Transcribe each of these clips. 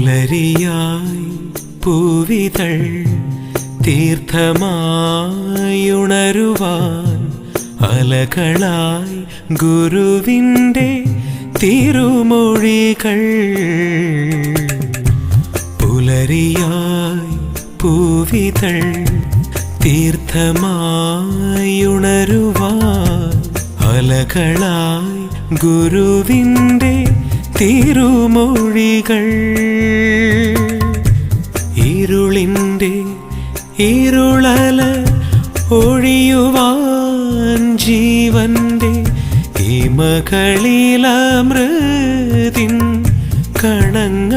പുലരിയായി പൂവിതൾ തീർത്ഥമായുണരുവാൻ അലകളായി ഗുരുവിൻ്റെ തിരുമൊഴികൾ. പുലരിയായി പൂവിതൾ തീർത്ഥമായുണരുവാൻ അലകളായി ഗുരുവിൻ്റെ തിരുമൊഴികൾ. ഇരുളിൻ്റെ ഇരുളല ഒഴിയുവാൻ ജീവന്റെ ഹിമകളിലമൃതിൻ കണങ്ങളാവാൻ.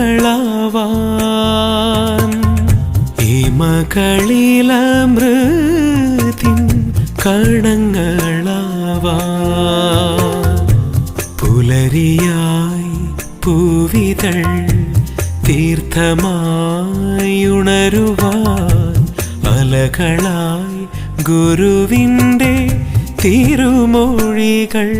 ഹിമകളിലമൃതിൻ കണങ്ങളാവാൻ. പുലരിയായി പൂവിതൾ തീർത്ഥമായുണരുവാൻ അലകളായി ഗുരുവിൻ്റെ തിരുമൊഴികൾ.